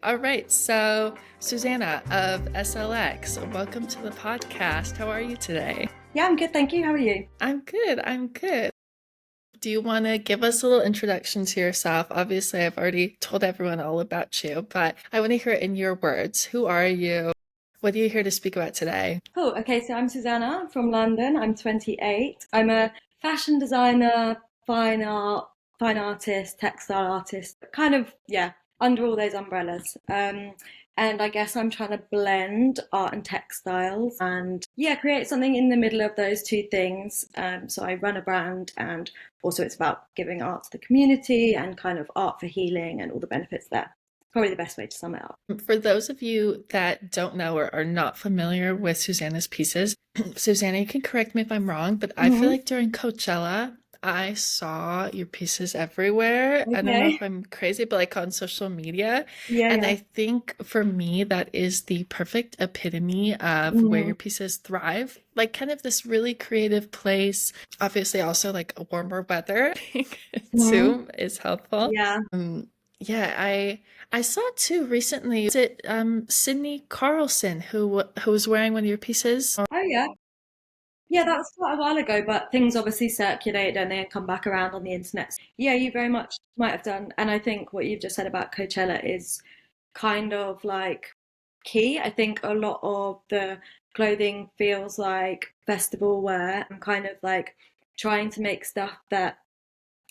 All right, so Susannah of SLX, welcome to the podcast. How are you today? Yeah, I'm good, thank you. How are you? I'm good. Do you want to give us a little introduction to yourself? Obviously, I've already told everyone all about you, but I want to hear it in your words. Who are you? What are you here to speak about today? Cool. Okay, so I'm Susanna from London. I'm 28. I'm a fashion designer, fine art, fine artist, textile artist, kind of, yeah, under all those umbrellas. And I guess I'm trying to blend art and textiles and, yeah, create something in the middle of those two things. So I run a brand, and also it's about giving art to the community and kind of art for healing and all the benefits there. Probably the best way to sum it up. For those of you that don't know or are not familiar with Susanna's pieces, Susanna, you can correct me if I'm wrong, but I feel Hmm. like during Coachella, I saw your pieces everywhere. I don't know if Okay. I'm crazy, but like on social media. Yeah, And yeah. I think for me, that is the perfect epitome of where Mhm. your pieces thrive. Like kind of this really creative place. Obviously, also like a warmer weather Mhm. too is helpful. Yeah. Yeah, I saw too recently. Is it Sydney Carlson who was wearing one of your pieces? Oh, yeah. Yeah, that was quite a while ago, but things obviously circulate and they come back around on the internet. Yeah, you very much might have done. And I think what you've just said about Coachella is kind of like key. I think a lot of the clothing feels like festival wear and kind of like trying to make stuff that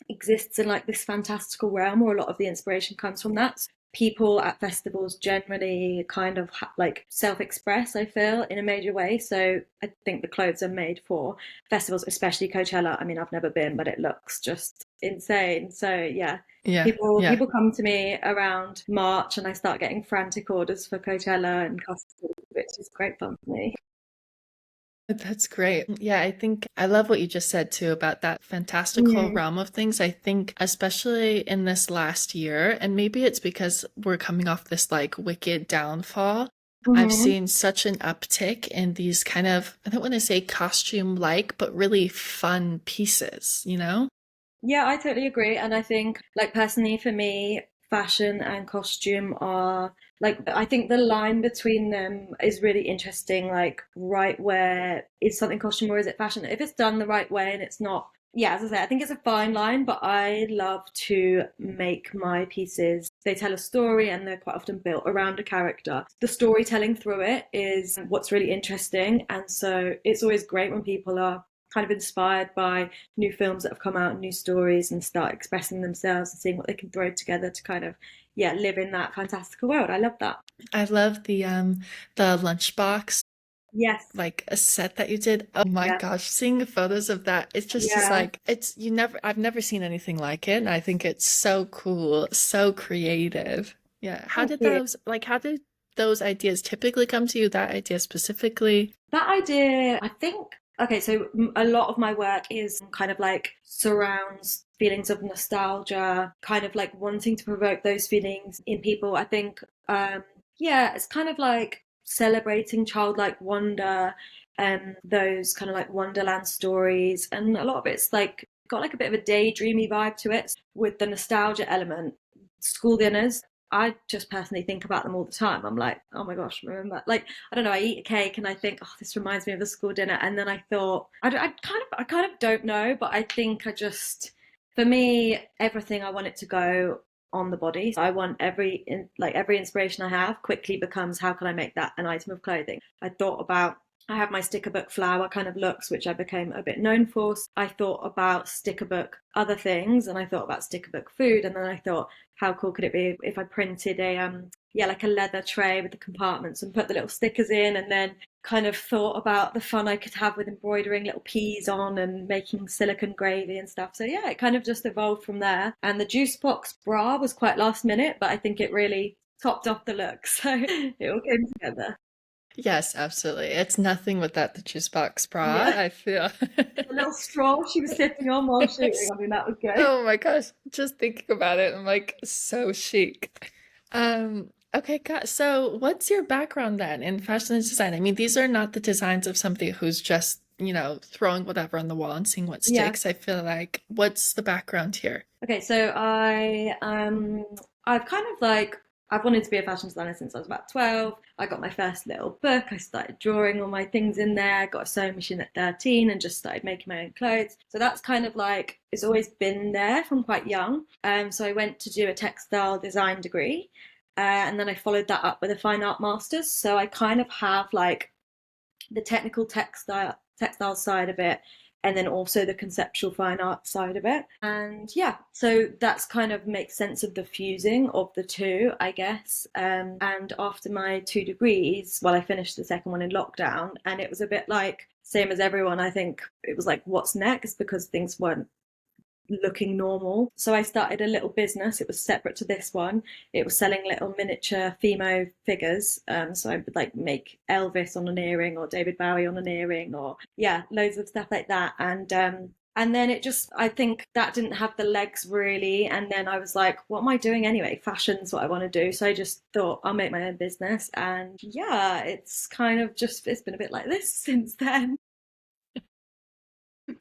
exists in like this fantastical realm where a lot of the inspiration comes from that. People at festivals generally kind of like self-express, I feel, in a major way. So I think the clothes are made for festivals, especially Coachella. I mean, I've never been, but it looks just insane. So yeah, Yeah, people yeah. people come to me around March and I start getting frantic orders for Coachella and costumes, which is great fun for me. That's great. Yeah, I think I love what you just said too about that fantastical Mm. realm of things. I think, especially in this last year, and maybe it's because we're coming off this like wicked downfall, I've Hmm. seen such an uptick in these kind of, I don't want to say costume like, but really fun pieces, you know? Yeah, I totally agree. And I think, like, personally, for me, fashion and costume are like, I think the line between them is really interesting. Like, right where is something costume or is it fashion? If it's done the right way and it's not, yeah, as I say, I think it's a fine line, but I love to make my pieces. They tell a story and they're quite often built around a character. The storytelling through it is what's really interesting. And so it's always great when people are kind of inspired by new films that have come out, new stories, and start expressing themselves and seeing what they can throw together to kind of, yeah, live in that fantastical world. I love that. I love the lunchbox Yes. like a set that you did. Oh my Yeah. gosh, seeing the photos of that, it's just is Yeah. like it's you never I've never seen anything like it. And I think it's so cool, so creative. Yeah. Thank you. How did those ideas typically come to you, that idea specifically? That idea, I think, okay, so a lot of my work is kind of like surrounds feelings of nostalgia, kind of like wanting to provoke those feelings in people. I think, yeah, it's kind of like celebrating childlike wonder and those kind of like Wonderland stories. And a lot of it's like got like a bit of a daydreamy vibe to it with the nostalgia element. School dinners, I just personally think about them all the time. I'm like, oh my gosh, remember? Like, I don't know. I eat a cake and I think, oh, this reminds me of the school dinner. And then I thought, I kind of don't know, but I think I just, for me, everything I want it to go on the body. So I want like every inspiration I have quickly becomes how can I make that an item of clothing? I thought about. I have my sticker book flower kind of looks, which I became a bit known for. I thought about sticker book other things, and I thought about sticker book food, and then I thought, how cool could it be if I printed a yeah, like a leather tray with the compartments and put the little stickers in, and then kind of thought about the fun I could have with embroidering little peas on and making silicone gravy and stuff. So yeah, it kind of just evolved from there. And the Juicebox Bra was quite last minute, but I think it really topped off the look. So it all came together. Yes, absolutely. It's nothing without the juice box bra, Yeah. I feel. The little straw she was sipping on while shooting. I mean, that was great. Oh my gosh, just thinking about it, I'm like so chic. Okay, so what's your background then in fashion and design? I mean, these are not the designs of somebody who's just, throwing whatever on the wall and seeing what Yeah. sticks. I feel like, what's the background here? Okay, so I've kind of like I've wanted to be a fashion designer since I was about 12. I got my first little book. I started drawing all my things in there, got a sewing machine at 13 and just started making my own clothes. So that's kind of like, it's always been there from quite young. So I went to do a textile design degree. And then I followed that up with a fine art master's. So I kind of have like the technical textile side of it, and then also the conceptual fine art side of it. And yeah, so that's kind of makes sense of the fusing of the two, I guess. And after my 2 degrees, well, I finished the second one in lockdown, and it was a bit like same as everyone. I think it was like, what's next? Because things weren't looking normal. So I started a little business. It was separate to this one. It was selling little miniature Fimo figures. So I would like make Elvis on an earring or David Bowie on an earring, or yeah, loads of stuff like that. And then it just, I think that didn't have the legs really. And then I was like, what am I doing anyway? Fashion's what I want to do. So I just thought I'll make my own business. And yeah, it's kind of just, it's been a bit like this since then.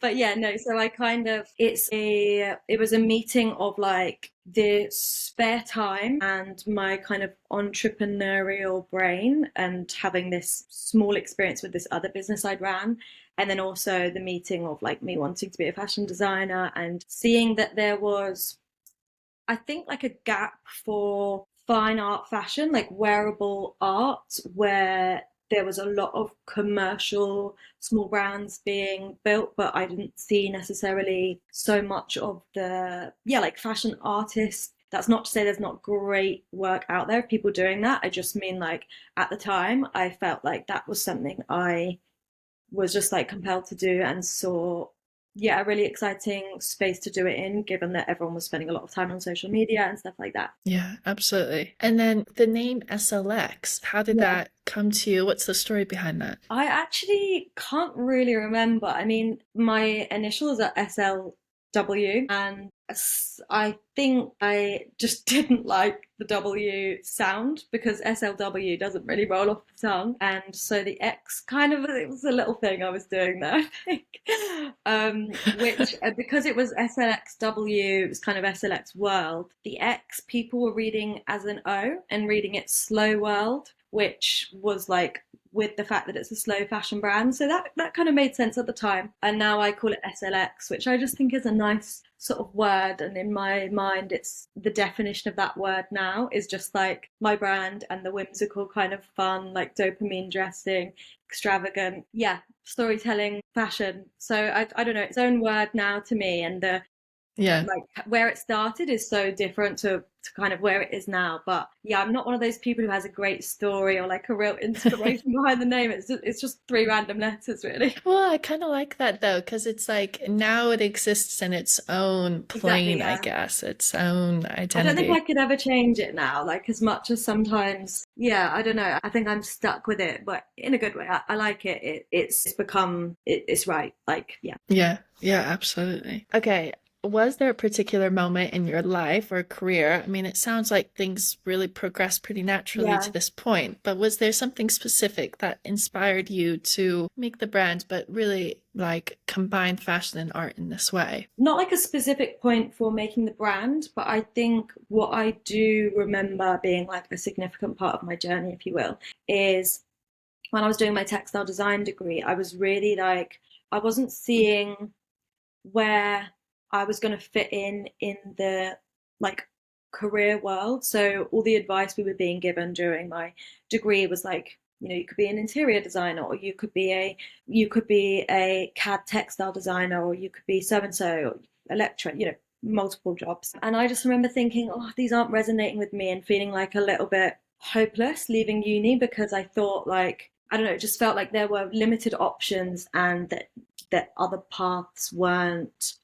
But yeah, no, so I kind of, it was a meeting of like the spare time and my kind of entrepreneurial brain, and having this small experience with this other business I'd ran. And then also the meeting of like me wanting to be a fashion designer and seeing that there was, I think, like a gap for fine art fashion, like wearable art, where there was a lot of commercial small brands being built, but I didn't see necessarily so much of the, yeah, like fashion artists. That's not to say there's not great work out there of people doing that. I just mean like at the time, I felt like that was something I was just like compelled to do, and saw, yeah, a really exciting space to do it in, given that everyone was spending a lot of time on social media and stuff like that. Yeah, absolutely. And then the name SLX, how did Yeah. that come to you? What's the story behind that? I actually can't really remember. I mean, my initials are SLW, and I think I just didn't like the W sound because SLW doesn't really roll off the tongue. And so the X kind of, it was a little thing I was doing there, I think. Which, because it was SLXW, it was kind of SLX World, the X people were reading as an O and reading it Slow World, which was like with the fact that it's a slow fashion brand. So that kind of made sense at the time. And now I call it SLX, which I just think is a nice sort of word. And in my mind, it's the definition of that word now is just like my brand and the whimsical kind of fun, like dopamine dressing, extravagant, yeah, storytelling, fashion. So I don't know, its own word now to me. And the Yeah. like where it started is so different to kind of where it is now. But yeah, I'm not one of those people who has a great story or like a real inspiration behind the name. It's just three random letters, really. Well, I kind of like that though, because it's like now it exists in its own Exactly, plane, I yeah. guess, its own I don't think I identity. could ever change it now, like as much as sometimes, yeah, I don't know. I think I'm stuck with it, but in a good way. I like it. It's become, it's right. Like, yeah. Yeah, yeah, absolutely. Okay, was there a particular moment in your life or career? I mean, it sounds like things really progressed pretty naturally to Yeah. this point, but was there something specific that inspired you to make the brand, but really like combine fashion and art in this way? Not like a specific point for making the brand, but I think what I do remember being like a significant part of my journey, if you will, is when I was doing my textile design degree, I was really like, I wasn't seeing where I was going to fit in the like career world. So all the advice we were being given during my degree was like, you could be an interior designer, or you could be a CAD textile designer, or you could be so and so, or electro, multiple jobs. And I just remember thinking, oh, these aren't resonating with me, and feeling like a little bit hopeless leaving uni, because I thought like, I don't know, it just felt like there were limited options, and that other paths weren't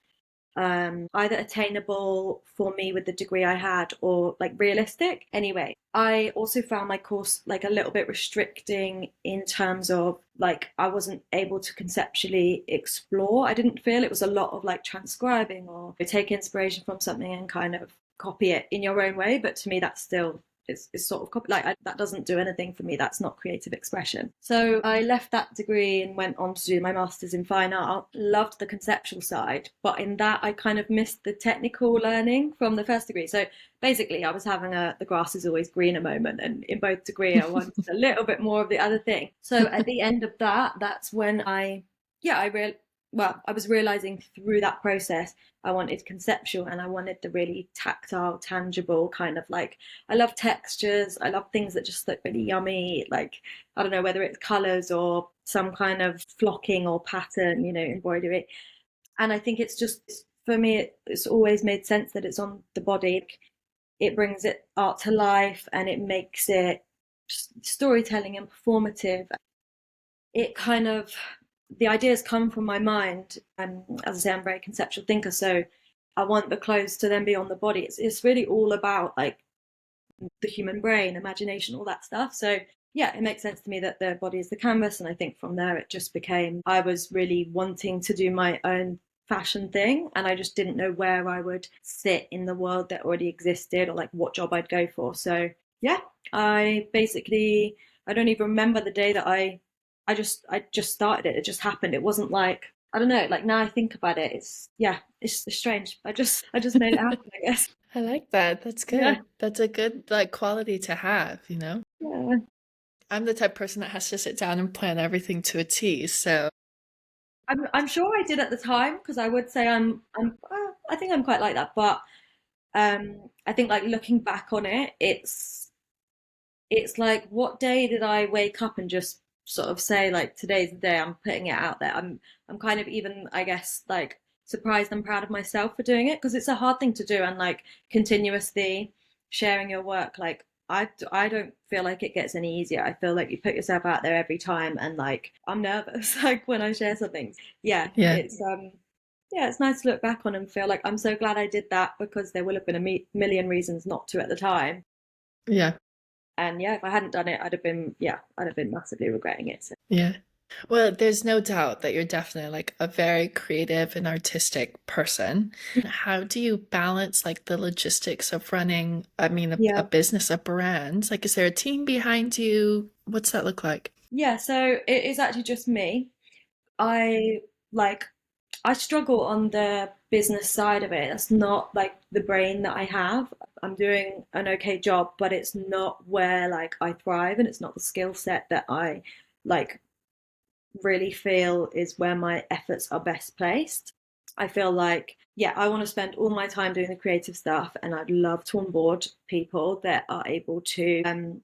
either attainable for me with the degree I had, or like realistic. Anyway, I also found my course like a little bit restricting in terms of like I wasn't able to conceptually explore. I didn't feel it was a lot of like transcribing or take inspiration from something and kind of copy it in your own way. But to me, that's still it's sort of like that doesn't do anything for me. That's not creative expression. So I left that degree and went on to do my master's in fine art. Loved the conceptual side, but in that I kind of missed the technical learning from the first degree. So basically I was having a the grass is always greener moment, and in both degree I wanted a little bit more of the other thing. So at the end of that, that's when I was realizing through that process I wanted conceptual, and I wanted the really tactile, tangible kind of like, I love textures. I love things that just look really yummy. Like, I don't know whether it's colors or some kind of flocking or pattern, embroidery. And I think it's just, for me, it's always made sense that it's on the body. It brings it art to life, and it makes it storytelling and performative. It kind of, the ideas come from my mind, and as I say, I'm a very conceptual thinker, so I want the clothes to then be on the body. It's really all about like the human brain, imagination, all that stuff. So yeah, it makes sense to me that the body is the canvas, and I think from there it just became, I was really wanting to do my own fashion thing, and I just didn't know where I would sit in the world that already existed, or like what job I'd go for. So yeah, I don't even remember the day that I just started it. It just happened. It wasn't like, I don't know, like now I think about it, it's strange. I just made it happen, I guess. I like that. That's Yeah. good. That's a good like quality to have, you know? Yeah. I'm the type of person that has to sit down and plan everything to a T. So, I'm sure I did at the time, because I would say I think I'm quite like that, but I think like looking back on it, it's like, what day did I wake up and just sort of say like, today's the day, I'm putting it out there. I'm kind of even, I guess, like surprised and proud of myself for doing it, because it's a hard thing to do, and like continuously sharing your work, like I don't feel like it gets any easier. I feel like you put yourself out there every time, and like I'm nervous like when I share something. Yeah, yeah. it's nice to look back on and feel like I'm so glad I did that, because there will have been a million reasons not to at the time. Yeah. And yeah, if I hadn't done it, I'd have been massively regretting it. So. Yeah. Well, there's no doubt that you're definitely like a very creative and artistic person. How do you balance like the logistics of running, I mean, a Yeah. business, a brand? Like, is there a team behind you? What's that look like? Yeah, so it is actually just me. I like I struggle on the business side of it. That's not like the brain that I have. I'm doing an okay job, but it's not where like I thrive, and it's not the skill set that I like really feel is where my efforts are best placed. I feel like, yeah, I want to spend all my time doing the creative stuff, and I'd love to onboard people that are able to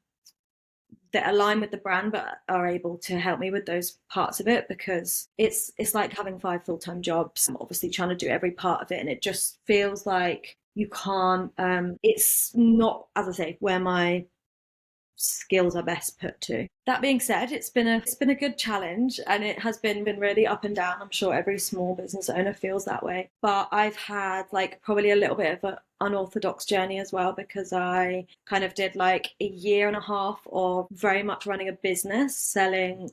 that align with the brand, but are able to help me with those parts of it, because it's like having five full-time jobs. I'm obviously trying to do every part of it, and it just feels like you can't, it's not, as I say, where my skills are best put to. That being said, it's been a good challenge, and it has been really up and down. I'm sure every small business owner feels that way. But I've had like probably a little bit of an unorthodox journey as well, because I kind of did like a year and a half of very much running a business, selling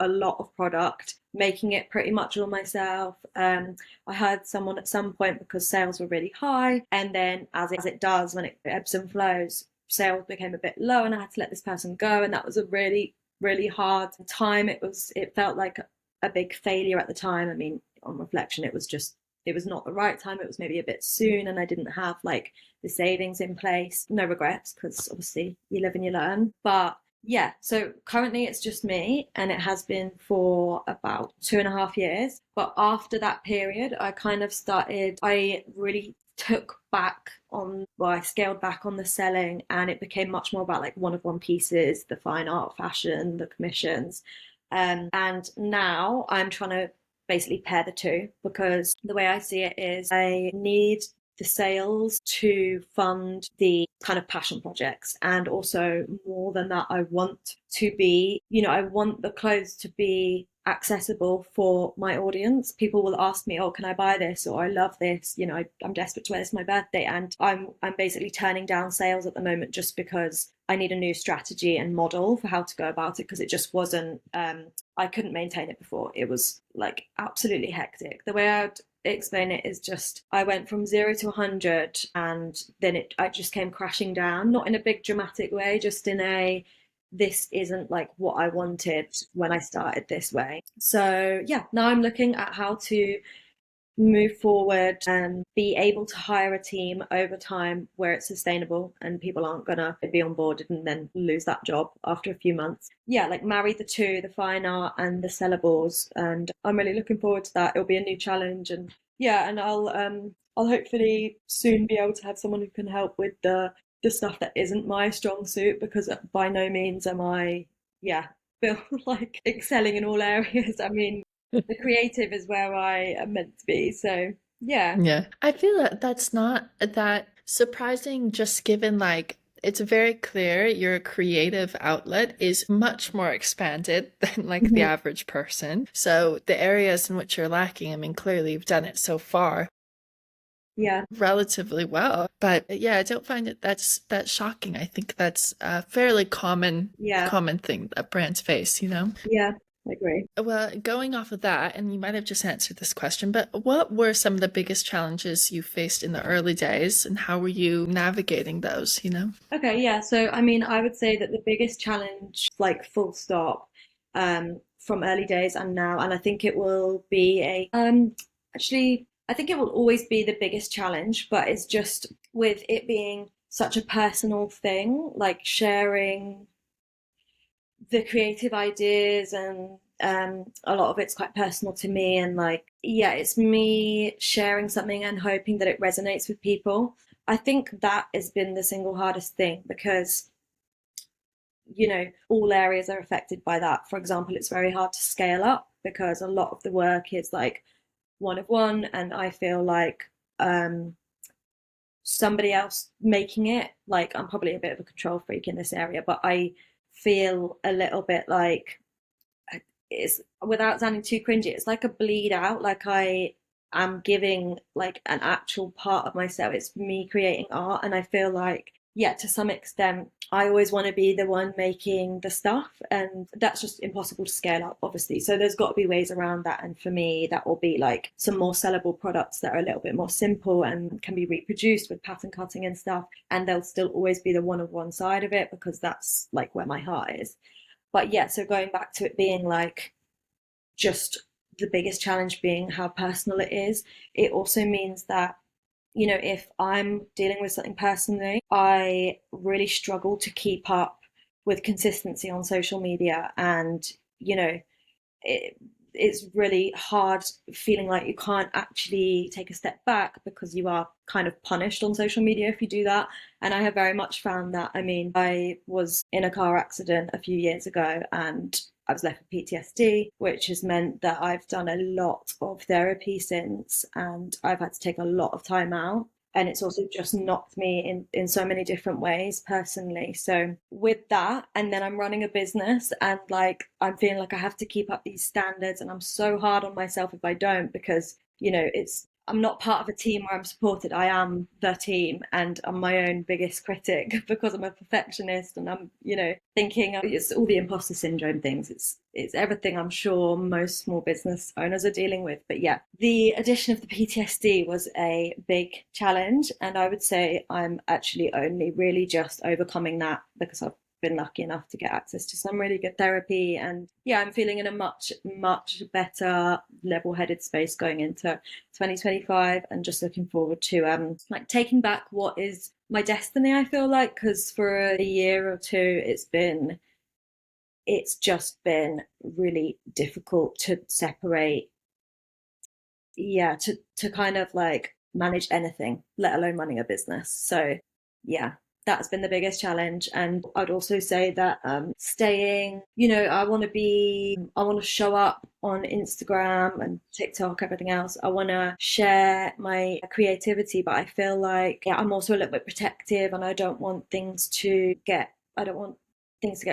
a lot of product, making it pretty much all myself. I hired someone at some point because sales were really high, and then as it does when it ebbs and flows, sales became a bit low, and I had to let this person go, and that was a really really hard time. It felt like a big failure at the time. I mean, on reflection, it was not the right time. It was maybe a bit soon, and I didn't have like the savings in place. No regrets, because obviously you live and you learn. But yeah, so currently it's just me, and it has been for about 2.5 years. But after that period, I really took back on, well, I scaled back on the selling, and it became much more about like one-of-one pieces, the fine art, fashion, the commissions. And now I'm trying to basically pair the two, because the way I see it is I need the sales to fund the kind of passion projects. And also, more than that, I want to be, I want the clothes to be accessible for my audience. People will ask me, "Oh, can I buy this?" or "I love this. I'm desperate to wear this for my birthday." And I'm basically turning down sales at the moment, just because I need a new strategy and model for how to go about it, because it just wasn't. I couldn't maintain it before. It was like absolutely hectic. The way explain it is just I went from 0 to 100, and then I just came crashing down, not in a big dramatic way, just in a this isn't like what I wanted when I started this way. So yeah, now I'm looking at how to move forward and be able to hire a team over time where it's sustainable and people aren't gonna be onboarded and then lose that job after a few months. Yeah, like marry the two, the fine art and the sellables, and I'm really looking forward to that. It'll be a new challenge, and yeah, and I'll hopefully soon be able to have someone who can help with the stuff that isn't my strong suit, because by no means am I, yeah, feel like excelling in all areas. I mean, the creative is where I am meant to be. So yeah, Yeah. I feel that that's not that surprising, just given like it's very clear your creative outlet is much more expanded than like the mhm, average person. So the areas in which you're lacking, I mean, clearly you've done it so far yeah, relatively well. But yeah, I don't find it that's shocking. I think that's a fairly yeah, common thing that brands face, you know? yeah. I agree. Well, going off of that, and you might have just answered this question, but what were some of the biggest challenges you faced in the early days, and how were you navigating those, you know? Okay, yeah. So I mean, I would say that the biggest challenge, like full stop, from early days and now, and I think it will be a actually, I think it will always be the biggest challenge, but it's just with it being such a personal thing, like sharing the creative ideas, and a lot of it's quite personal to me, and like yeah, it's me sharing something and hoping that it resonates with people. I think that has been the single hardest thing, because all areas are affected by that. For example, it's very hard to scale up because a lot of the work is like one of one, and I feel like um somebody else making it, like I'm probably a bit of a control freak in this area, but I feel a little bit like it's, without sounding too cringy, it's like a bleed out. Like I am giving like an actual part of myself. It's me creating art, and I feel like yeah, to some extent, I always want to be the one making the stuff, and that's just impossible to scale up, obviously. So there's got to be ways around that, and for me, that will be like some more sellable products that are a little bit more simple and can be reproduced with pattern cutting and stuff, and they'll still always be the one of one side of it, because that's like where my heart is. But yeah, so going back to it being like just the biggest challenge being how personal it is, it also means that, if I'm dealing with something personally, I really struggle to keep up with consistency on social media. And, it, it's really hard feeling like you can't actually take a step back, because you are kind of punished on social media if you do that. And I have very much found that. I mean, I was in a car accident a few years ago, and I was left with PTSD, which has meant that I've done a lot of therapy since, and I've had to take a lot of time out. And it's also just knocked me in so many different ways personally. So with that, and then I'm running a business, and like I'm feeling like I have to keep up these standards, and I'm so hard on myself if I don't, because it's I'm not part of a team where I'm supported. I am the team, and I'm my own biggest critic because I'm a perfectionist, and I'm, thinking it's all the imposter syndrome things. It's everything I'm sure most small business owners are dealing with. But yeah, the addition of the PTSD was a big challenge, and I would say I'm actually only really just overcoming that, because I've been lucky enough to get access to some really good therapy, and yeah, I'm feeling in a much better level-headed space going into 2025, and just looking forward to like taking back what is my destiny, I feel like, because for a year or two it's just been really difficult to separate, yeah, to kind of like manage anything, let alone running a business. So yeah, that's been the biggest challenge. And I'd also say that staying, I want to show up on Instagram and TikTok, everything else. I want to share my creativity, but I feel like yeah, I'm also a little bit protective, and I don't want things to get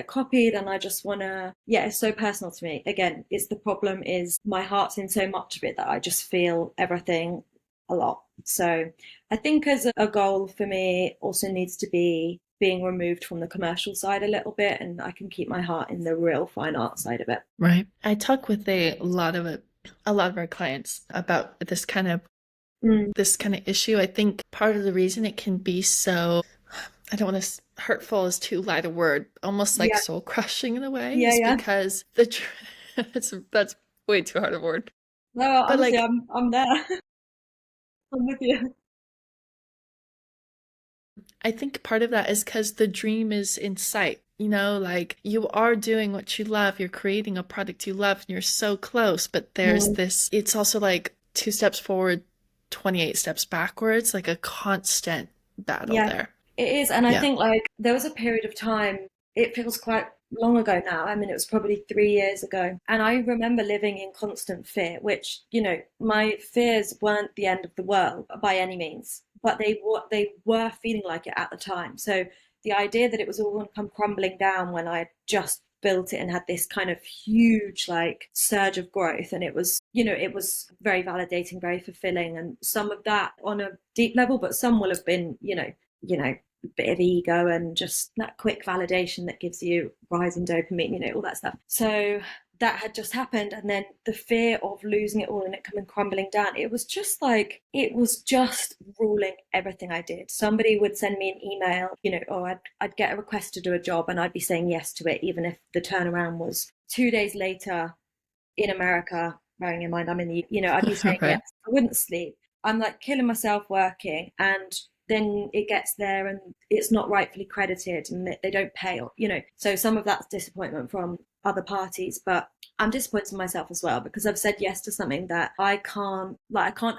copied, and I just want to, yeah, it's so personal to me. Again, it's the problem is my heart's in so much of it that I just feel everything a lot. So I think as a goal for me also needs to be being removed from the commercial side a little bit, and I can keep my heart in the real fine art side of it. Right. I talk with a lot of a lot of our clients about Mm. this kind of issue. I think part of the reason it can be so, I don't want to, hurtful is too light a word, almost like Yeah, soul crushing in a way, yeah, is yeah. because that's way too hard a word. No, But honestly, like, I'm there. I'm with you. I think part of that is because the dream is in sight. You know, like you are doing what you love, you're creating a product you love, and you're so close. But there's Mm. this, it's also like 2 steps forward, 28 steps backwards, like a constant battle Yeah, there. it is. And I Yeah. think like there was a period of time, it feels quite long ago now. I mean, it was probably 3 years ago. And I remember living in constant fear, which, my fears weren't the end of the world by any means, but they were feeling like it at the time. So the idea that it was all going to come crumbling down when I just built it and had this kind of huge like surge of growth, and it was very validating, very fulfilling, and some of that on a deep level, but some will have been a bit of ego and just that quick validation that gives you rising dopamine, all that stuff. So that had just happened, and then the fear of losing it all and it coming crumbling down, it was just ruling everything I did. Somebody would send me an email, or I'd get a request to do a job and I'd be saying yes to it, even if the turnaround was 2 days later in America, bearing in mind I'm in I'd be saying yes. Right. I wouldn't sleep. I'm like killing myself working, and then it gets there and it's not rightfully credited and they don't pay, So some of that's disappointment from other parties, but I'm disappointed in myself as well because I've said yes to something that I can't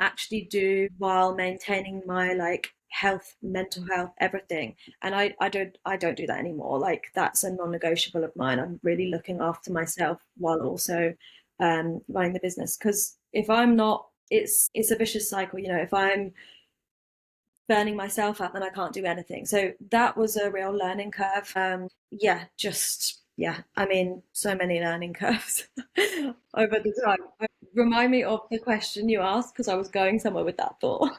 actually do while maintaining my like health, mental health, everything. And I don't do that anymore. Like that's a non-negotiable of mine. I'm really looking after myself while also running the business, because if I'm not, it's a vicious cycle. If I'm burning myself out, then I can't do anything. So that was a real learning curve. Yeah, just yeah. I mean, so many learning curves over the time. Remind me of the question you asked because I was going somewhere with that thought.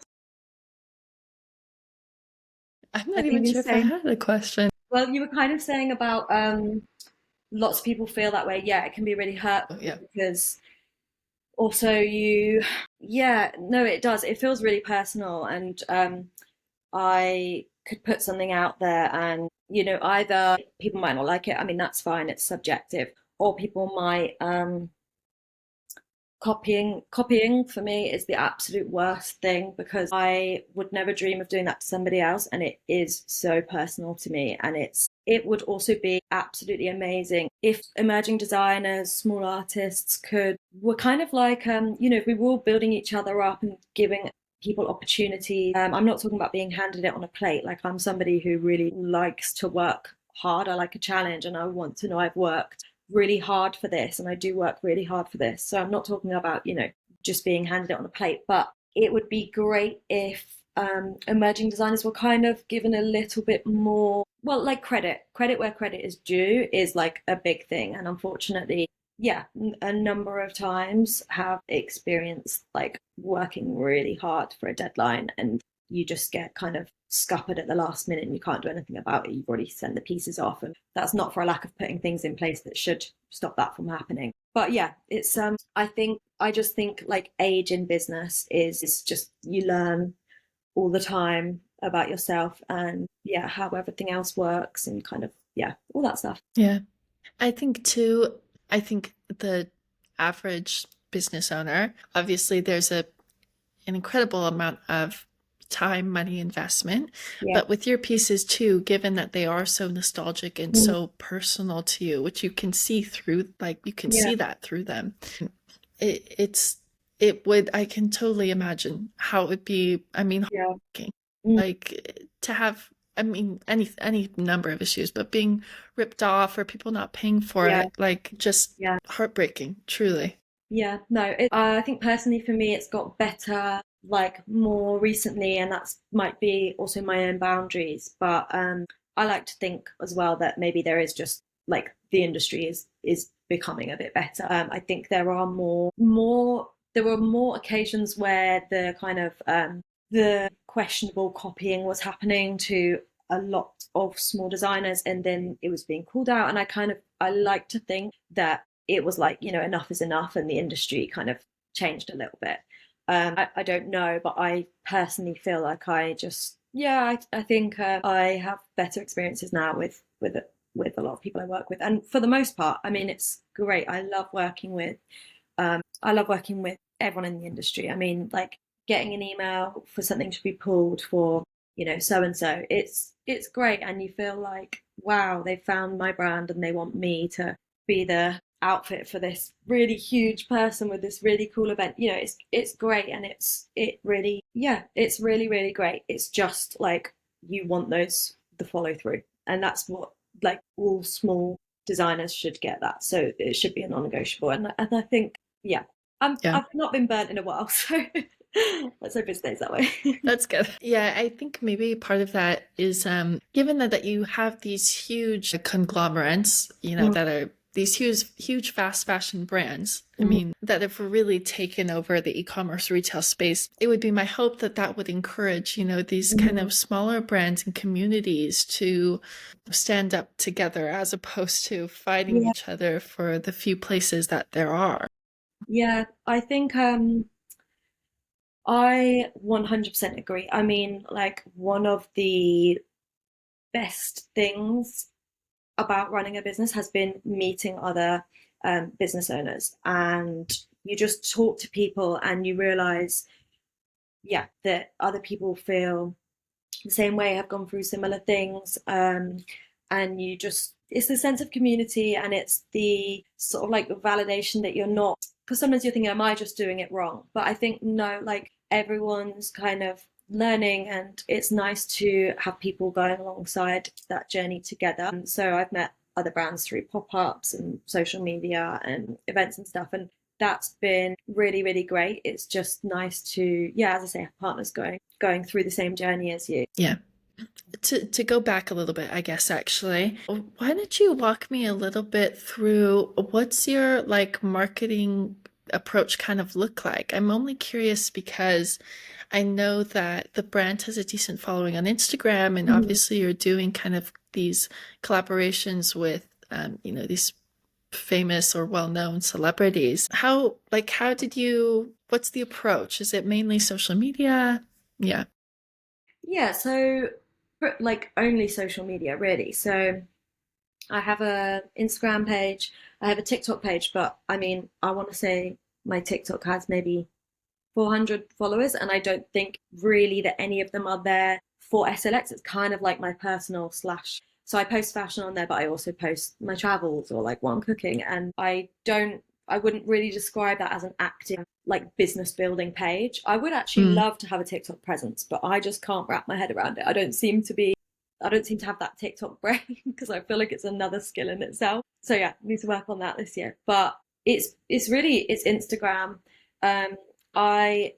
I'm I not think even you're sure if I saying, had a question. well, you were kind of saying about lots of people feel that way. Yeah, it can be really Oh, hurtful yeah. because also yeah, no, it does. It feels really personal, and I could put something out there and, either people might not like it. I mean, that's fine, it's subjective, or people might copying for me is the absolute worst thing because I would never dream of doing that to somebody else, and it is so personal to me. And it would also be absolutely amazing if emerging designers, small artists were kind of like if we were all building each other up and giving people opportunity. I'm not talking about being handed it on a plate. Like, I'm somebody who really likes to work hard. I like a challenge and I want to know I've worked really hard for this, and I do work really hard for this. So I'm not talking about, just being handed it on a plate, but it would be great if emerging designers were kind of given a little bit more, well, like credit where credit is due is like a big thing. And unfortunately, yeah, a number of times have experienced like working really hard for a deadline, and you just get kind of scuppered at the last minute and you can't do anything about it. You've already sent the pieces off, and that's not for a lack of putting things in place that should stop that from happening. But yeah, it's I just think like age in business is just you learn all the time about yourself and yeah, how everything else works and kind of yeah, all that stuff. Yeah. I think too, I think the average business owner, obviously there's an incredible amount of time, money investment, Yeah. but with your pieces too, given that they are so nostalgic and Mm. so personal to you, which you can see through, like you can Yeah. see that through them. It's it would, I can totally imagine how it would be, I mean, Yeah. heartbreaking. Mm. Like to have, I mean, any number of issues, but being ripped off or people not paying for Yeah. it, like just Yeah. heartbreaking, truly. Yeah, no, I think personally for me, it's got better like more recently, and that's might be also my own boundaries. But I like to think as well that maybe there is just like the industry is becoming a bit better. I think there were more occasions where the kind of the questionable copying was happening to a lot of small designers, and then it was being called out. And I like to think that it was like, enough is enough, and the industry kind of changed a little bit. I don't know, but I personally feel like I just, yeah, I think I have better experiences now with a lot of people I work with, and for the most part, I mean, it's great. I love working with everyone in the industry. I mean, like getting an email for something to be pulled for, so and so. It's great, and you feel like, wow, they found my brand and they want me to be the outfit for this really huge person with this really cool event. It's great, and it really, yeah, it's really really great. It's just like you want the follow through, and that's what, like, all small designers should get that. So it should be a non-negotiable, and I think, yeah, Yeah. I've not been burnt in a while, so let's hope it stays that way. That's good. Yeah, I think maybe part of that is given that you have these huge conglomerates, Mm, that are these huge fast fashion brands. I mm, mean, that have really taken over the e-commerce retail space. It would be my hope that that would encourage, these kind mm. of smaller brands and communities to stand up together as opposed to fighting Yeah, each other for the few places that there are. yeah. I think I 100% agree. I mean, like, one of the best things about running a business has been meeting other business owners, and you just talk to people and you realize, yeah, that other people feel the same way, have gone through similar things, and it's the sense of community, and it's the sort of like validation that you're not, because sometimes you're thinking, am I just doing it wrong? But I think no, like, everyone's kind of learning, and it's nice to have people going alongside that journey together. So I've met other brands through pop-ups and social media and events and stuff, and that's been really really great. It's just nice to, yeah, as I say, have partners going through the same journey as you. Yeah. To go back a little bit, I guess actually, why don't you walk me a little bit through what's your like marketing approach kind of look like? I'm only curious because I know that the brand has a decent following on Instagram, and Mhm. obviously you're doing kind of these collaborations with, these famous or well-known celebrities. What's the approach? Is it mainly social media? Yeah. Yeah, so like only social media really. So I have a Instagram page, I have a TikTok page, but I mean, I want to say my TikTok has maybe 400 followers, and I don't think really that any of them are there for SLX. It's kind of like my personal slash. So I post fashion on there, but I also post my travels or like what I'm cooking. And I wouldn't really describe that as an active, like, business building page. I would actually Mm. love to have a TikTok presence, but I just can't wrap my head around it. I don't seem to have that TikTok brain because I feel like it's another skill in itself. So yeah, I need to work on that this year. But it's Instagram. I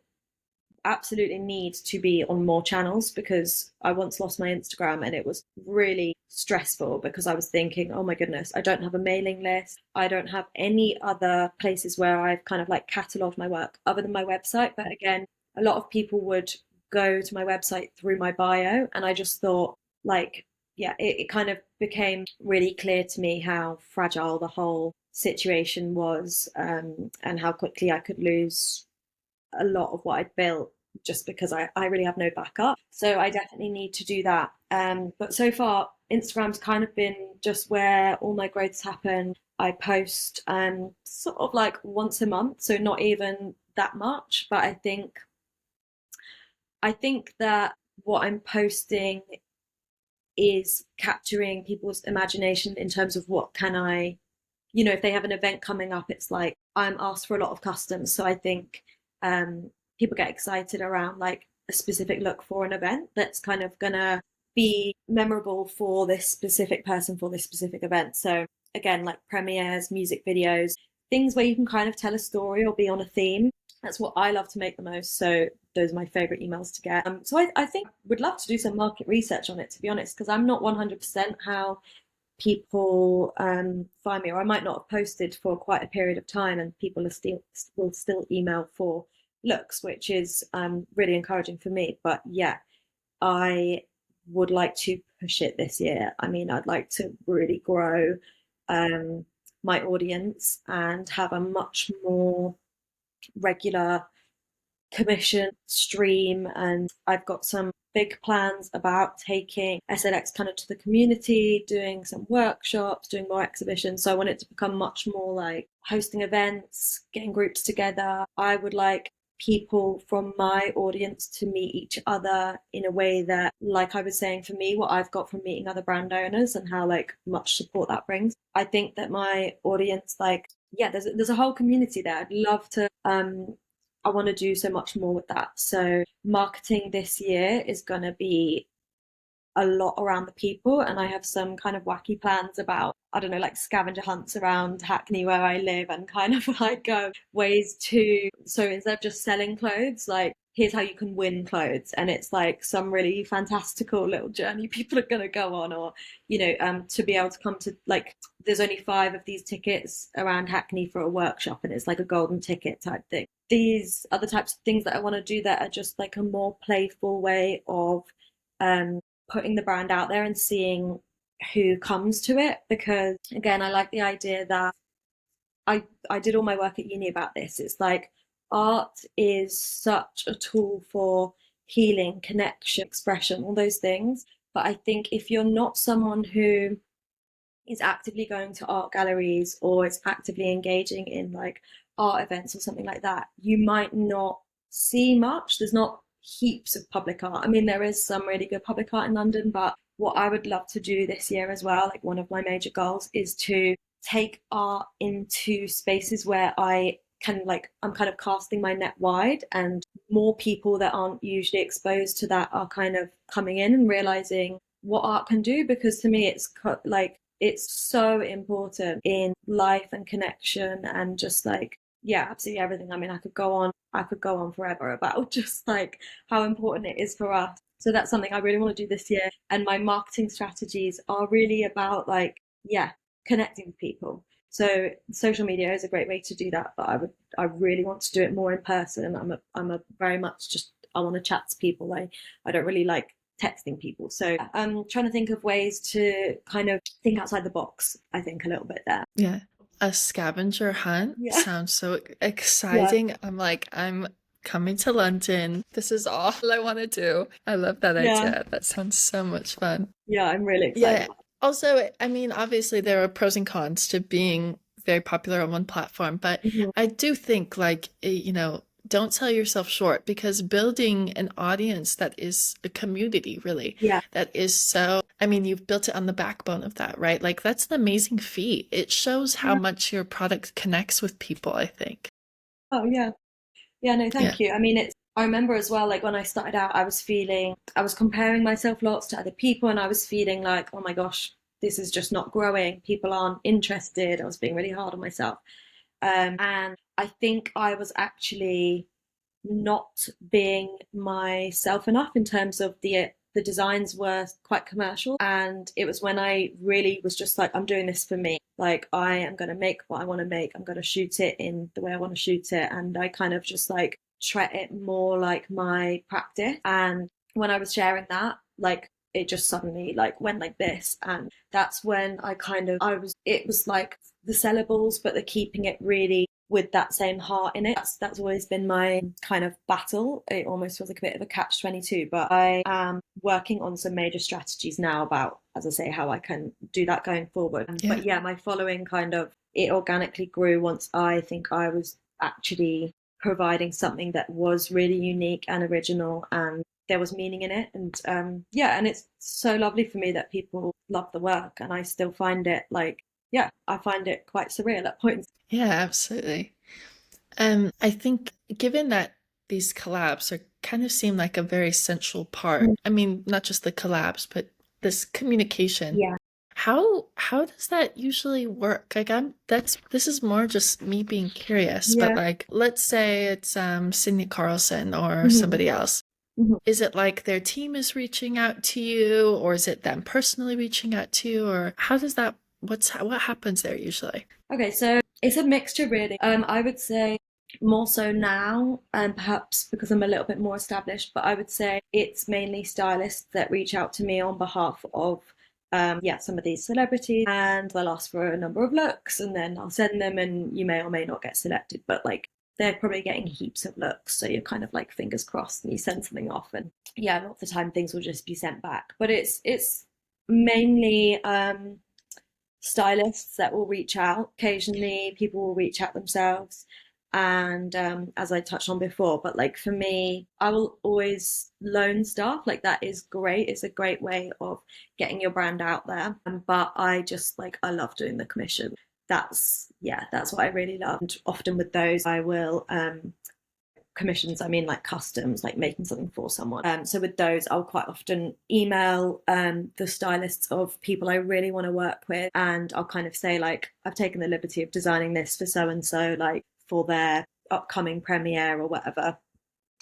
absolutely need to be on more channels because I once lost my Instagram and it was really stressful because I was thinking, oh my goodness, I don't have a mailing list. I don't have any other places where I've kind of like catalogued my work other than my website. But again, a lot of people would go to my website through my bio. And I just thought, like, yeah, it kind of became really clear to me how fragile the whole situation was, and how quickly I could lose a lot of what I'd built just because I really have no backup. So I definitely need to do that. But so far, Instagram's kind of been just where all my growths happen. I post sort of like once a month, so not even that much. But I think that what I'm posting is capturing people's imagination in terms of what can I, if they have an event coming up, it's like I'm asked for a lot of customs. So I think people get excited around like a specific look for an event that's kind of gonna be memorable for this specific person for this specific event. So again, like premieres, music videos, things where you can kind of tell a story or be on a theme. That's what I love to make the most. So those are my favorite emails to get. So I think would love to do some market research on it, to be honest, because I'm not 100% how people find me, or I might not have posted for quite a period of time, and people will still email for looks, which is really encouraging for me. But yeah, I would like to push it this year. I mean, I'd like to really grow um, my audience and have a much more regular commission stream, and I've got some big plans about taking SLX kind of to the community, doing some workshops, doing more exhibitions. So I want it to become much more like hosting events, getting groups together. I would like people from my audience to meet each other in a way that, like I was saying, for me, what I've got from meeting other brand owners and how like much support that brings. I think that my audience, like, yeah, there's a whole community there. I'd love to I want to do so much more with that. So marketing this year is going to be a lot around the people, and I have some kind of wacky plans about, I don't know, like scavenger hunts around Hackney where I live, and kind of like ways to, so instead of just selling clothes, like here's how you can win clothes, and it's like some really fantastical little journey people are going to go on, or to be able to come to, like, there's only 5 of these tickets around Hackney for a workshop, and it's like a golden ticket type thing. These other types of things that I want to do that are just like a more playful way of um putting the brand out there and seeing who comes to it. Because again, I like the idea that I did all my work at uni about this. It's like art is such a tool for healing, connection, expression, all those things. But I think if you're not someone who is actively going to art galleries or is actively engaging in like art events or something like that, you might not see much. There's not heaps of public art. I mean, there is some really good public art in London, but what I would love to do this year as well, like one of my major goals, is to take art into spaces where I can, like, I'm kind of casting my net wide, and more people that aren't usually exposed to that are kind of coming in and realizing what art can do. Because to me, like it's so important in life and connection, and just like, yeah, absolutely everything. I mean, I could go on forever about just like how important it is for us. So that's something I really want to do this year, and my marketing strategies are really about, like, yeah, connecting with people. So social media is a great way to do that, but I really want to do it more in person. I'm a very much just, I want to chat to people. I don't really like texting people. So I'm trying to think of ways to kind of think outside the box, I think, a little bit there. Yeah. A scavenger hunt Yeah. sounds so Yeah. exciting. I'm coming to London. This is all I want to do. I love that Yeah. idea. That sounds so much fun. Yeah. I'm really Yeah. excited. Also, I mean, obviously there are pros and cons to being very popular on one platform, but Mhm. I do think like, don't sell yourself short, because building an audience that is a community, really, Yeah. that is so, I mean, you've built it on the backbone of that, right? Like that's an amazing feat. It shows how Yeah. much your product connects with people, I think. Oh, yeah. Yeah, no, Yeah. thank you. I mean, I remember as well, like when I started out, I was comparing myself lots to other people, and I was feeling like, oh my gosh, this is just not growing. People aren't interested. I was being really hard on myself. And I think I was actually not being myself enough, in terms of the designs were quite commercial, and it was when I really was just like, I'm doing this for me. Like, I am going to make what I want to make. I'm going to shoot it in the way I want to shoot it, and I kind of just like treat it more like my practice. And when I was sharing that, like, it just suddenly like went like this, and that's when it was like the sellables, but the keeping it really with that same heart in it. That's always been my kind of battle. It almost feels like a bit of a catch-22, but I am working on some major strategies now about, as I say, how I can do that going forward. Yeah. But yeah, my following kind of, it organically grew once I think I was actually providing something that was really unique and original, and there was meaning in it. And yeah, and it's so lovely for me that people love the work, and I still find it like, yeah, I find it quite surreal at points. Yeah, absolutely. I think given that these collabs are kind of seem like a very central part, Mm. I mean, not just the collabs, but this communication, Yeah, how does that usually work? Like this is more just me being curious, but yeah. like let's say it's Sydney Carlson or Mhm, somebody else. mhm. Is it like their team is reaching out to you, or is it them personally reaching out to you, or how does that what happens there usually? Okay, so it's a mixture really. I would say more so now, and perhaps because I'm a little bit more established, but I would say it's mainly stylists that reach out to me on behalf of yeah, some of these celebrities, and they'll ask for a number of looks, and then I'll send them, and you may or may not get selected. But like, they're probably getting heaps of looks. So you're kind of like fingers crossed and you send something off and yeah, a lot of the time things will just be sent back. But it's mainly stylists that will reach out. Occasionally people will reach out themselves. And as I touched on before, but like for me, I will always loan stuff. Like that is great. It's a great way of getting your brand out there. But I just like I love doing the commission. That's yeah, that's what I really love. And often with those, I will commissions, I mean like customs, like making something for someone. So with those, I'll quite often email the stylists of people I really want to work with, and I'll kind of say like, I've taken the liberty of designing this for so and so, like for their upcoming premiere or whatever.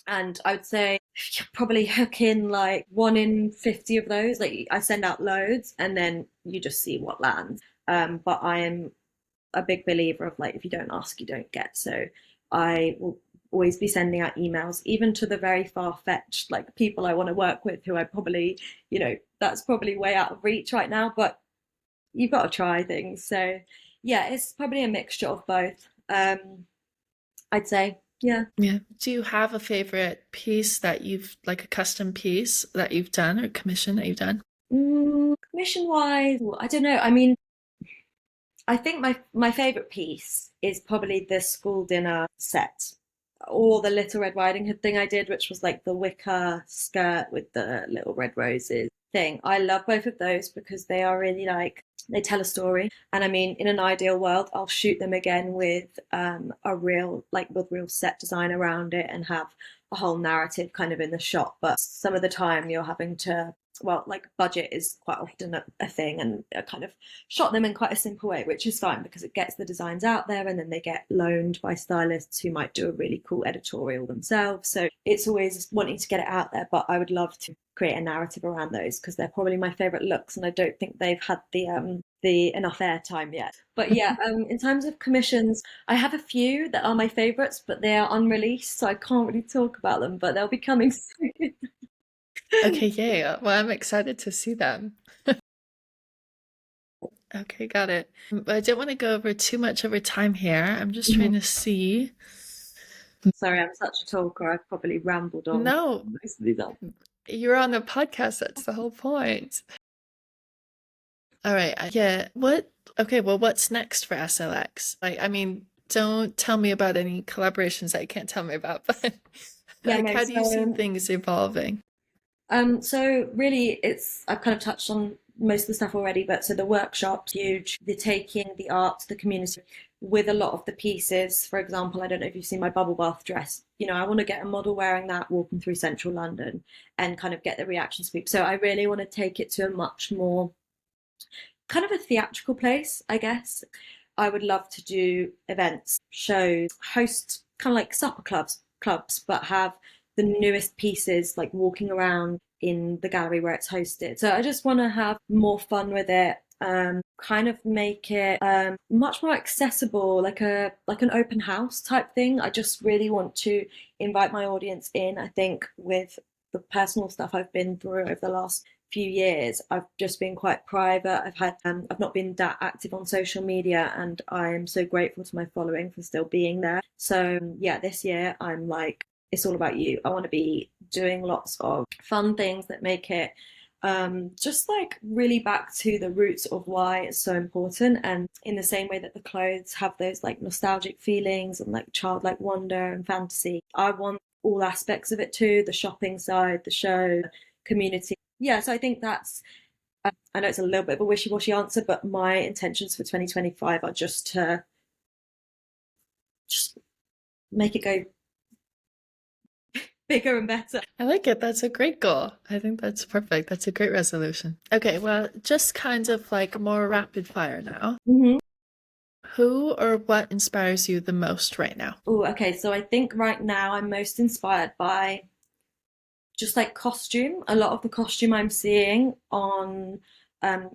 And I would say you probably hook in like 1 in 50 of those. Like I send out loads, and then you just see what lands. But I am a big believer of like if you don't ask you don't get, so I will always be sending out emails even to the very far-fetched like people I want to work with who I probably, that's probably way out of reach right now, but you've got to try things. So yeah, it's probably a mixture of both. I'd say yeah. Yeah. Do you have a favorite piece that you've like a custom piece that you've done or commission that you've done? Commission wise, I don't know. I mean, I think my favorite piece is probably the school dinner set or the Little Red Riding Hood thing I did, which was like the wicker skirt with the little red roses thing. I love both of those because they are really like they tell a story. And I mean, in an ideal world, I'll shoot them again with a real like with real set design around it and have a whole narrative kind of in the shot. But some of the time you're having to well, like budget is quite often a thing, and I kind of shot them in quite a simple way, which is fine because it gets the designs out there and then they get loaned by stylists who might do a really cool editorial themselves. So it's always wanting to get it out there, but I would love to create a narrative around those because they're probably my favorite looks, and I don't think they've had the enough airtime yet. But yeah, in terms of commissions, I have a few that are my favorites, but they are unreleased, so I can't really talk about them. But they'll be coming soon. Okay, yay. Well, I'm excited to see them. Okay, got it. But I don't want to go over too much over time here. I'm just trying to see. Sorry, I'm such a talker. I've probably rambled on No, most of these answers. you're on the podcast. That's the whole point. All right. Yeah. Okay, well, what's next for SLX? I mean, don't tell me about any collaborations that you can't tell me about, but Yeah, like, no, how do you see things evolving? so really it's I've kind of touched on most of the stuff already, but so the workshop's huge, the taking the art to the community with a lot of the pieces. For example, I don't know if you've seen my bubble bath dress. I want to get a model wearing that walking through central London and kind of get the reaction sweep. So I really want to take it to a much more kind of a theatrical place, I guess. I would love to do events, shows, host kind of like supper clubs, but have the newest pieces like walking around in the gallery where it's hosted. So I just want to have more fun with it. Kind of make it much more accessible, like an open house type thing. I just really want to invite my audience in. I think with the personal stuff I've been through over the last few years, I've just been quite private. I've not been that active on social media, and I am so grateful to my following for still being there. So yeah, this year I'm like, it's all about you. I want to be doing lots of fun things that make it just like really back to the roots of why it's so important. And in the same way that the clothes have those like nostalgic feelings and like childlike wonder and fantasy, I want all aspects of it too, the shopping side, the show, community. Yeah, so I think that's, I know it's a little bit of a wishy-washy answer, but my intentions for 2025 are just to just make it go bigger and better. I like it. That's a great goal. I think that's perfect. That's a great resolution. Okay, well, just kind of like more rapid fire now. Mm-hmm. Who or what inspires you the most right now? Oh, okay. So I think right now I'm most inspired by just like costume. A lot of the costume I'm seeing on,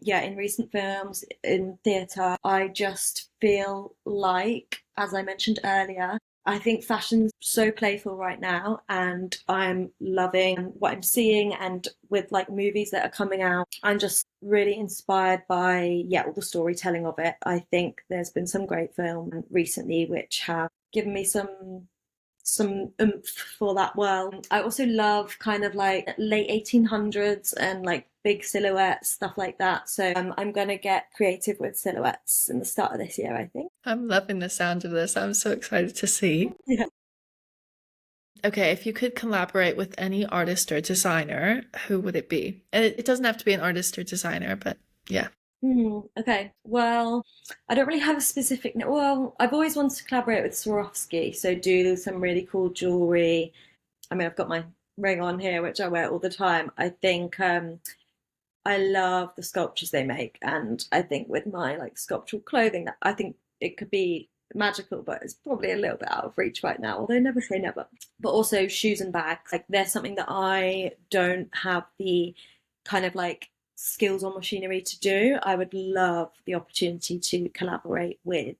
yeah, in recent films, in theatre, I just feel like, as I mentioned earlier, I think fashion's so playful right now, and I'm loving what I'm seeing. And with like movies that are coming out, I'm just really inspired by, yeah, all the storytelling of it. I think there's been some great films recently which have given me some oomph for that world. I also love kind of like late 1800s and like big silhouettes, stuff like that. So I'm going to get creative with silhouettes in the start of this year, I think. I'm loving the sound of this. I'm so excited to see. Yeah. Okay, if you could collaborate with any artist or designer, who would it be? And it doesn't have to be an artist or designer, but yeah. Okay. Well, I don't really have a specific. Well, I've always wanted to collaborate with Swarovski, so do some really cool jewelry. I mean, I've got my ring on here, which I wear all the time. I think I love the sculptures they make, and I think with my like sculptural clothing, that I think it could be magical, but it's probably a little bit out of reach right now. Although never say never. But also shoes and bags, like there's something that I don't have the kind of like skills or machinery to do. I would love the opportunity to collaborate with,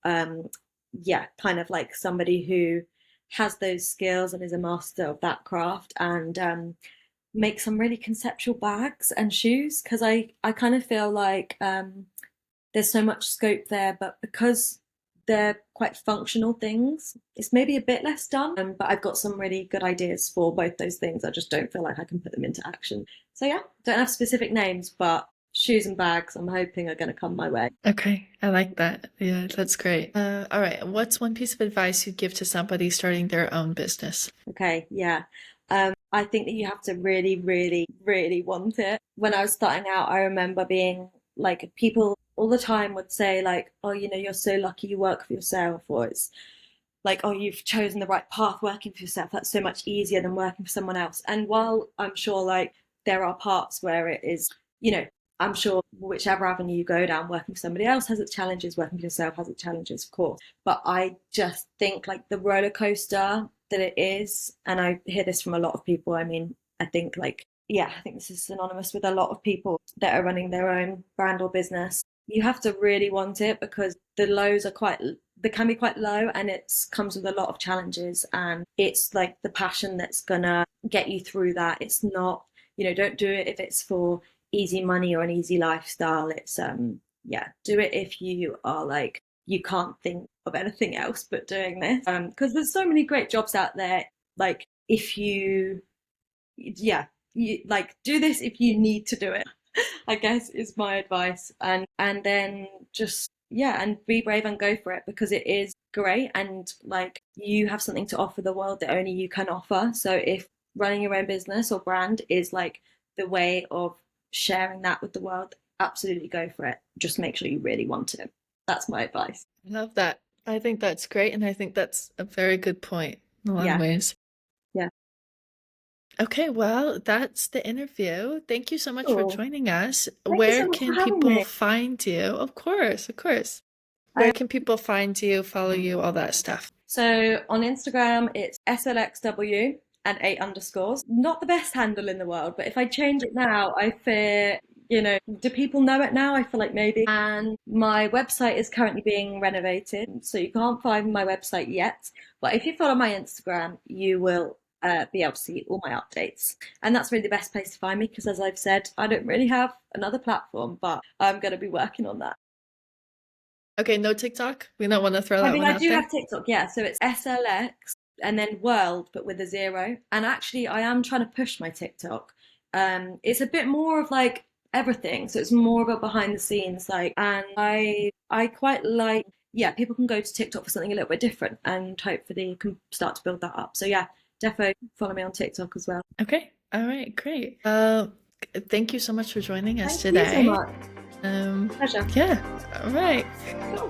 um, yeah, kind of like somebody who has those skills and is a master of that craft and make some really conceptual bags and shoes because I kind of feel like there's so much scope there, but because they're quite functional things, it's maybe a bit less done. But I've got some really good ideas for both those things. I just don't feel like I can put them into action. So yeah, don't have specific names, but shoes and bags I'm hoping are going to come my way. Okay, I like that. Yeah, that's great. All right, what's one piece of advice you'd give to somebody starting their own business? Okay, yeah. I think that you have to really, really, really want it. When I was starting out, I remember being like, people all the time would say, like, oh, you know, you're so lucky you work for yourself, or it's like, oh, you've chosen the right path working for yourself. That's so much easier than working for someone else. And while I'm sure like there are parts where it is, you know, I'm sure whichever avenue you go down, working for somebody else has its challenges, working for yourself has its challenges, of course. But I just think like the roller coaster that it is, and I hear this from a lot of people. I mean, I think like, yeah, I think this is synonymous with a lot of people that are running their own brand or business. You have to really want it because the lows are quite, they can be quite low, and it comes with a lot of challenges, and it's like the passion that's gonna get you through that. It's not, you know, don't do it if it's for easy money or an easy lifestyle. It's yeah, do it if you are like, you can't think of anything else but doing this, because there's so many great jobs out there. Like if you, yeah, you like do this if you need to do it, I guess is my advice. And then just, yeah, and be brave and go for it because it is great, and like you have something to offer the world that only you can offer. So if running your own business or brand is like the way of sharing that with the world, absolutely go for it. Just make sure you really want it. That's my advice. I love that. I think that's great, and I think that's a very good point in a lot of Yeah, ways. yeah. Okay, well, that's the interview. Thank you so much for Cool. joining us. Thank you Where so much for can having people me. find you? Of course, of course. Where Um, can people find you, follow you, all that stuff? so on Instagram, it's SLXW and 8 underscores. Not the best handle in the world, but if I change it now, I fear, you know, do people know it now? I feel like maybe. And my website is currently being renovated, so you can't find my website yet. But if you follow my Instagram, you will be able to see all my updates. And that's really the best place to find me because, as I've said, I don't really have another platform, but I'm going to be working on that. Okay, no TikTok? We don't want to throw I that mean, one I out do there. have TikTok, yeah. So it's SLX and then World, but with a zero. And actually, I am trying to push my TikTok. It's a bit more of like everything, so it's more of a behind the scenes, like, and I quite like, yeah, people can go to TikTok for something a little bit different, and hopefully you can start to build that up. So yeah, defo follow me on TikTok as well. Okay, all right, great. Thank you so much for joining us Thank you so today. much. Um, Pleasure. yeah, all right. Cool.